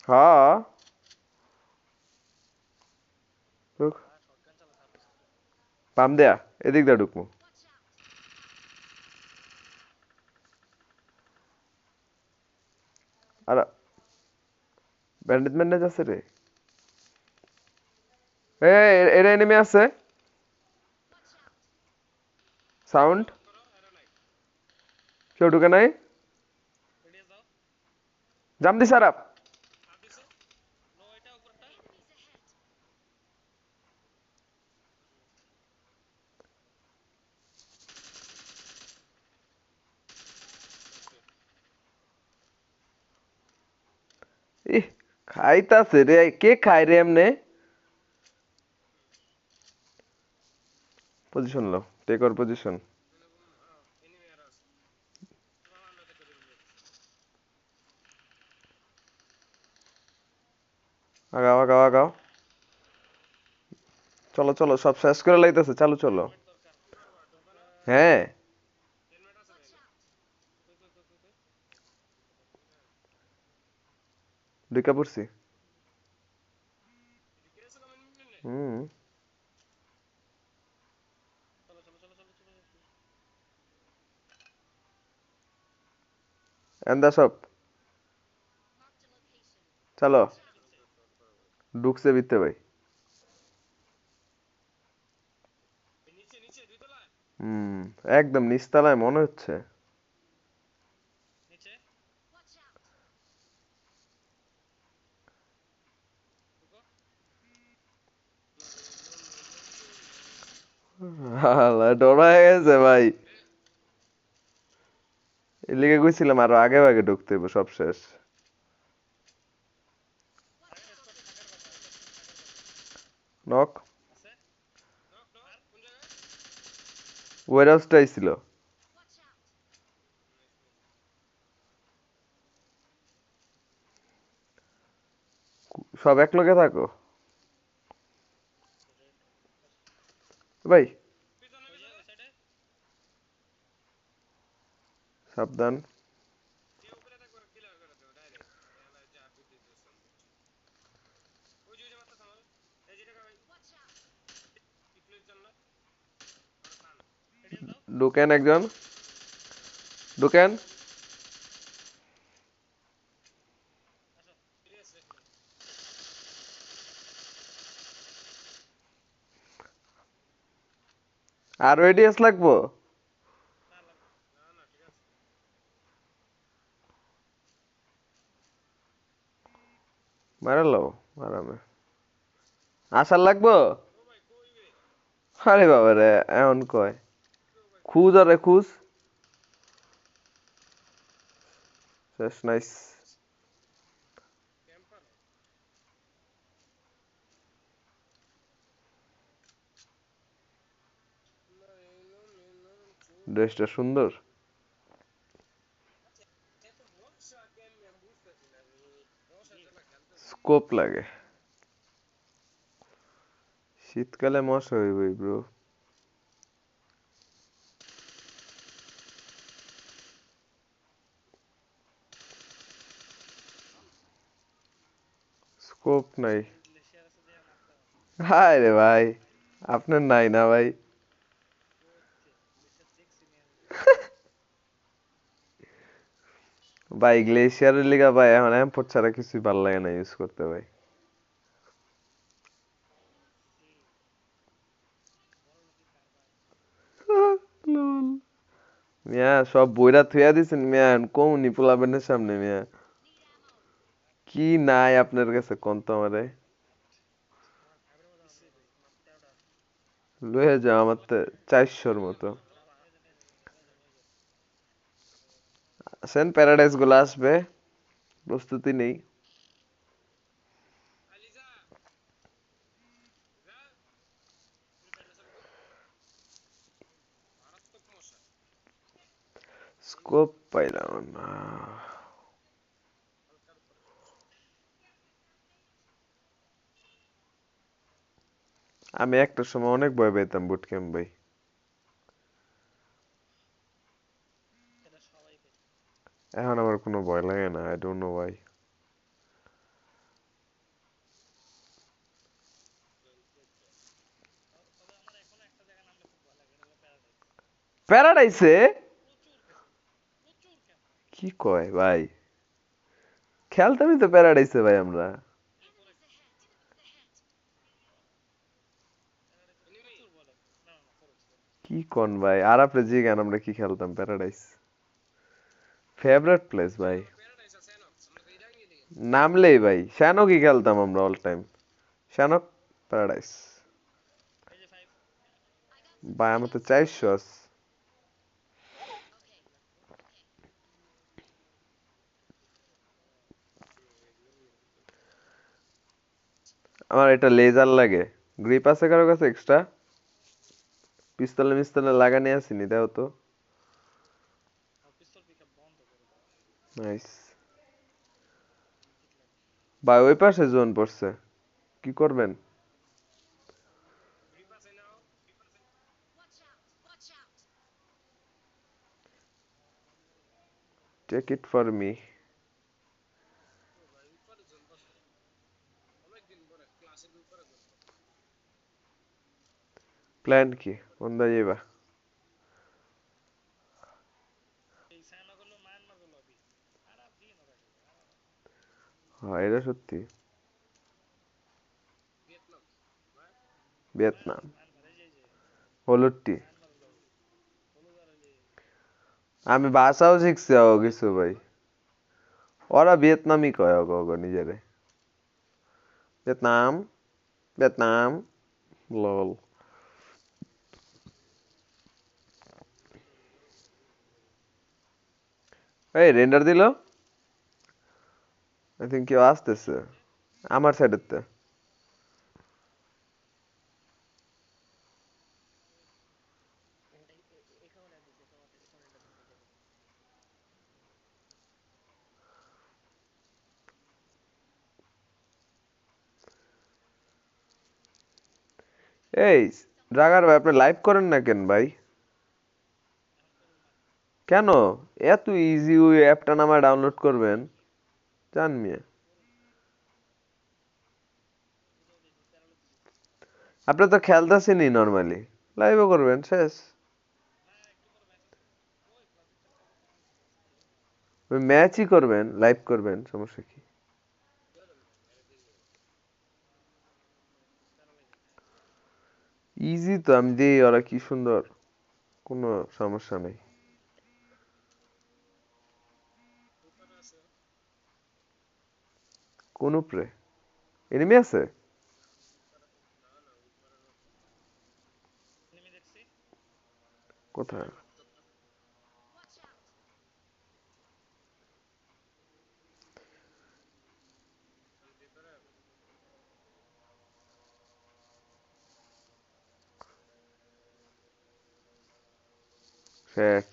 হ্যাঁ ঢুক বাম দেয়া এদিক দিয়ে ঢুকবো আর ব্যান্ডেজ ম্যান্ডেজ আছে রে এরা এনিমি আছে সাউন্ড কেউ ঢুকে নাই জাম দি সারাপ ইহ খাইতাছে রে কে খায় রে এমনে পজিশন লো টেক ওর পজিশন আগাও আগাও আগাও চলো চলো সব শেষ করে লাইতেছে চালু চলো হ্যাঁ ঢুকা পড়ছি হুম এন্দা সব চলো ঢুকছে বিতে ভাই হুম একদম নিচতলায় মনে হচ্ছে আল্লাহ ডরায় গেছে ভাই এর লিগে কইছিলাম আরো আগে আগে ঢুকতে হইব সব শেষ নক ওয়ারহাউসটাই ছিল সব এক লগে থাকো ভাই সাবধান ঢুকেন একজন ঢুকেন আরো এডিএস লাগবো মারালো আরামে আসার লাগবো আরে বাবা রে এমন কয় খুঁজ আরে খুঁজ শেষ নাইস ড্রেসটা সুন্দর স্কোপ লাগে শীতকালে মশা হইবই ব্রো স্কোপ নাই হায় রে ভাই আপনার নাই না ভাই ভাই গ্লেশিয়ারের লিগা ভাই এখন এমপোর্ট ছাড়া কিছুই ভালো লাগে না ইউজ করতে ভাই মিয়া সব বইরা থুয়া দিছেন মিয়া কমুনি পোলাবেনের সামনে মিয়া কি নাই আপনার কাছে কোন তো আমারে লয়ে যাও আমার তো 400-র মতো আসেন প্যারাডাইস গুলো আসবে প্রস্তুতি নেই স্কোপ পাইলাম না আমি একটা সময় অনেক ভয় পেতাম বুট ক্যাম্প ভাই এখন আমার কোনো ভয় লাগে না আই ডোন্ট নো ওয়াই প্যারাডাইসে কি কয় ভাই? খেলতামই তো প্যারাডাইসে ভাই আমরা। কি কোন ভাই? আর আপনি জিগান আমরা কি খেলতাম প্যারাডাইস। ফেভারিট প্লেস ভাই নামলেই ভাই শ্যানকই খেলতাম আমরা অল টাইম। শ্যানক প্যারাডাইস ভাই আমার তো 400 আছে। আমার এটা লেজার লাগে। গ্রিপ আছে কারো কাছে এক্সট্রা? পিস্তলে মিস্তলে লাগানি আসিনি দাও তো। নাইস ভাই। ওই পাশে জোন পড়ছে, কি করবেন? Take it for me. Plan কি? কোনটা যাইবা? হ্যাঁ এটা সত্যি। ভিয়েতনাম হলুদ টি। আমি ভাষাও শিখছি কিছু ভাই। ওরা ভিয়েতনামি কয় নিজেরে। ভিয়েতনাম, ভিয়েতনাম, লল। এই রেন্ডার দিল। আই থিঙ্ক কেউ আসতেছে আমার সাইডেতে। এই ড্রাগার ভাই আপনি লাইভ করেন না কেন ভাই? কেন? এত ইজি ওই অ্যাপটা নামায় ডাউনলোড করবেন, জান মিয়া। আপনি তো খেলতেছেনই নর্মালি, লাইভও করবেন শেষ। ওই ম্যাচই করবেন, লাইভ করবেন, সমস্যা কি? ইজি তো, আমি দিই ওরা কি সুন্দর, কোনো সমস্যা নেই। কোন উপরে এনিমি আছে? কোথায়? শেষ।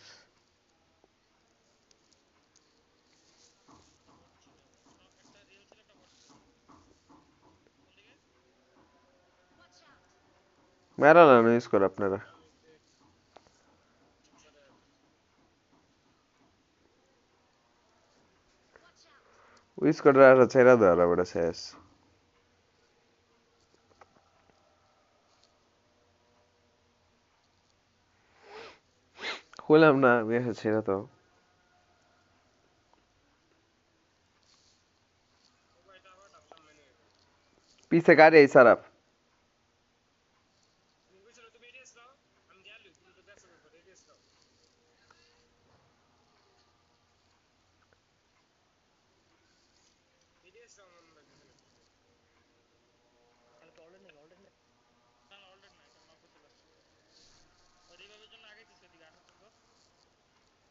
মেরালান ইউজ করে আপনারা। ইউজ করে ছেড়া দেওয়ার আবার শেষ। হইলাম না আমি ছেড়া তো। पीछे गाड़ी है सर आप।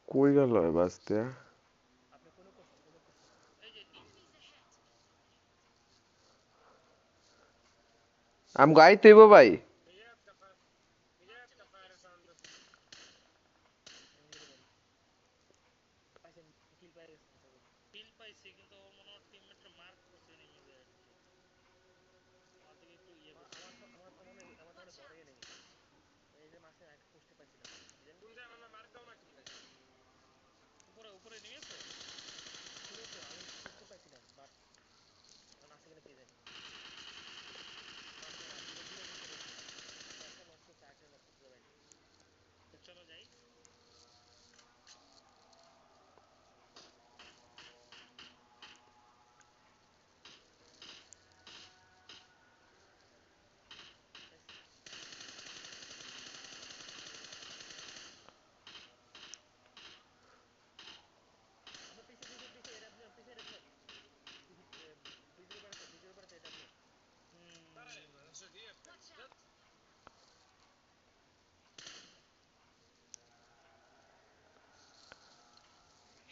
कोई गल है बास्ते। हम गाई थे वो भाई।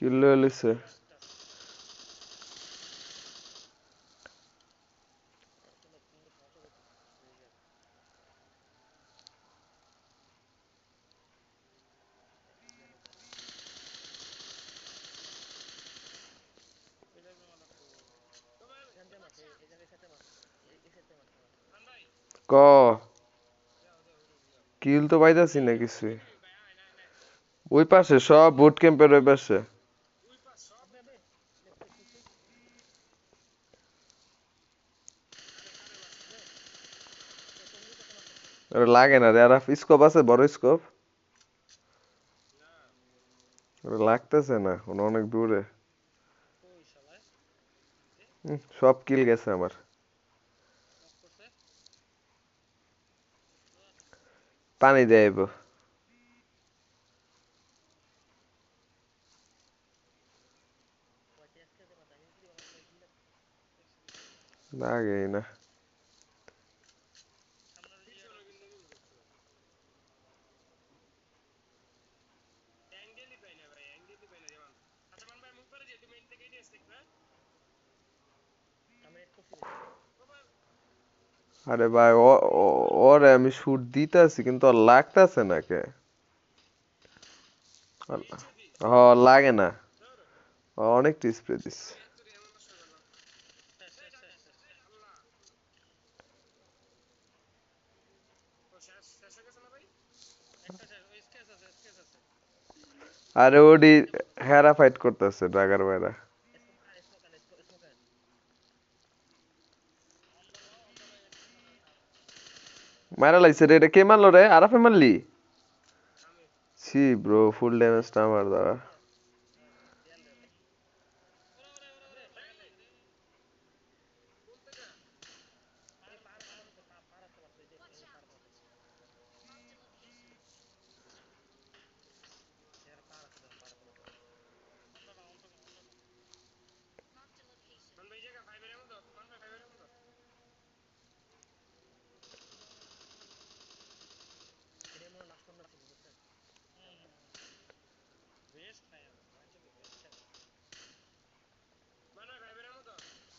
কিলো লিছে ক কিল তো পাইতাছি না কিছু ওই পাশে সব বুট ক্যাম্পের ওই পাশে আরে লাগে না রে আর স্কোপ আছে বড় স্কোপ লাগতেছে না অনেক দূরে সব কিল গেছে আমার পানি দেব লাগে না আরে ভাই ওরে আমি শুট দিতেছি কিন্তু ওর লাগতেছে না কে হ লাগে না অনেক স্প্রে দিচ্ছে আরে ওডি হেরা ফাইট করতেছে ড্রাগার ভাইরা মারা লাইছে রে এটা কে মারলো রে আরাফে মারলি ছি ব্রো ফুল ড্যামেজটা আমার দ্বারা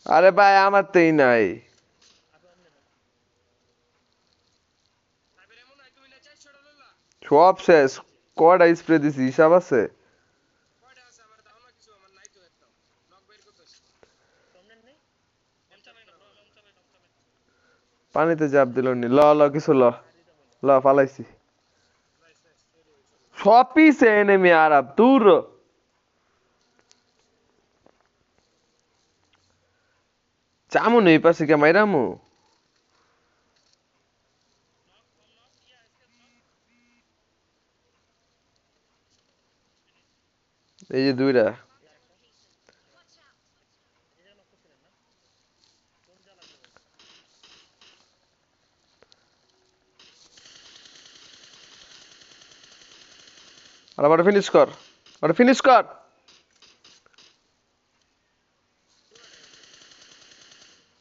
আরে ভাই আমার তেই নাই সব শেষ কয়টা স্প্রে দিছি হিসাব আছে পানিতে জাপ দিল নি ল ল কিছু ল ল ফালাইছি সব পিছে এনেমি আরাব দূর চামু নেই পাশে কে মাইরামু এই যে দুইটা আর আবার ফিনিশ কর আর ফিনিশ কর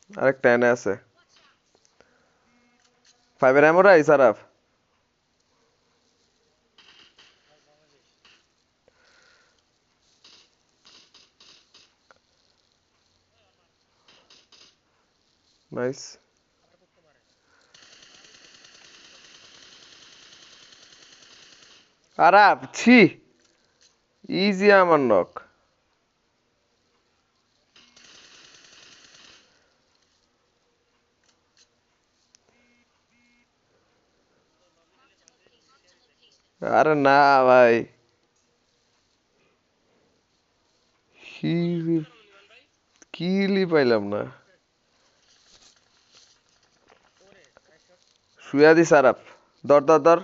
আরেকটা এনে আছে ফাইভের এমোরাই সারাফ নাইস আরাব ছি ইজি আমার নক আরে না ভাই কিলি কিলি পাইলাম না শুয়া দিস আরাব ধর ধর ধর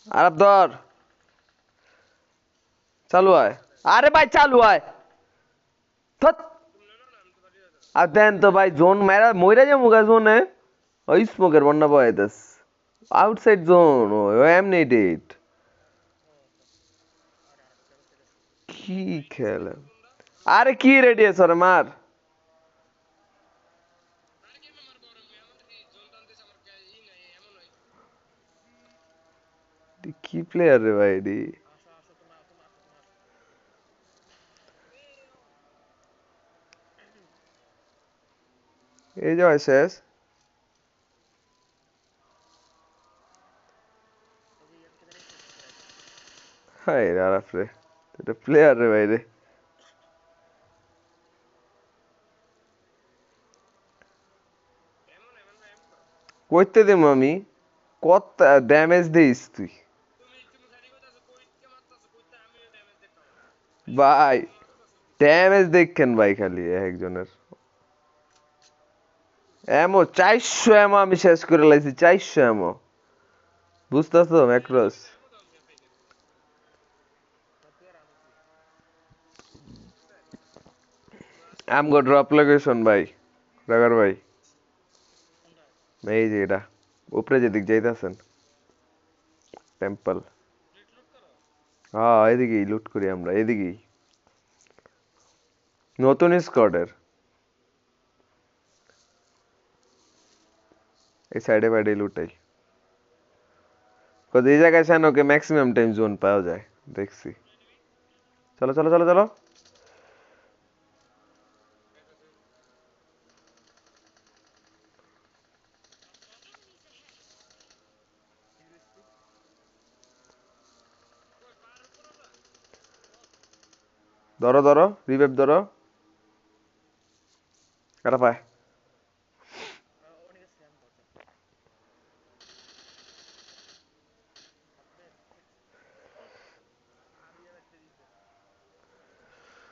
আরাব ধর চালু আয় আরে ভাই চালু আয় থত আর দেন তো ভাই জোন মেরা মইরা যাবো গা জোনে ওই স্মোকের বন্যা বয়াইতাস আউটসাইড জোন ও এমনি ডেট কি খেলা আরে কি রেডি আছে রে মার কি প্লেয়ার রে ভাই এডি এই যে ভাই শেষ। হাই রে আরাফ রে, এটা প্লেয়ার রে ভাই রে। কইতে দিম আমি, কত ড্যামেজ দিস তুই ভাই, ড্যামেজ দেখেন ভাই খালি একজনের। এমো 400 এমো আমি শেষ করে লাইছি, 400 এমো, বুঝতেছো ম্যাক্রোস? আমগো ড্রপ লোকেশন ভাই, রাগার ভাই, এই যে এটা উপরে যেদিক যাইতাছেন টেম্পল। হ্যাঁ এদিকেই লুট করি আমরা, এদিকেই নতুন স্কোয়াডের এই সাইডে বাইডে লুটাই। কত এই জায়গায় শানোকে ম্যাক্সিমাম টাইম জোন পাওয়া যায় দেখছি। চলো চলো চলো চলো, ধরো ধরো রিভাইভ ধরো, কাটা পায়।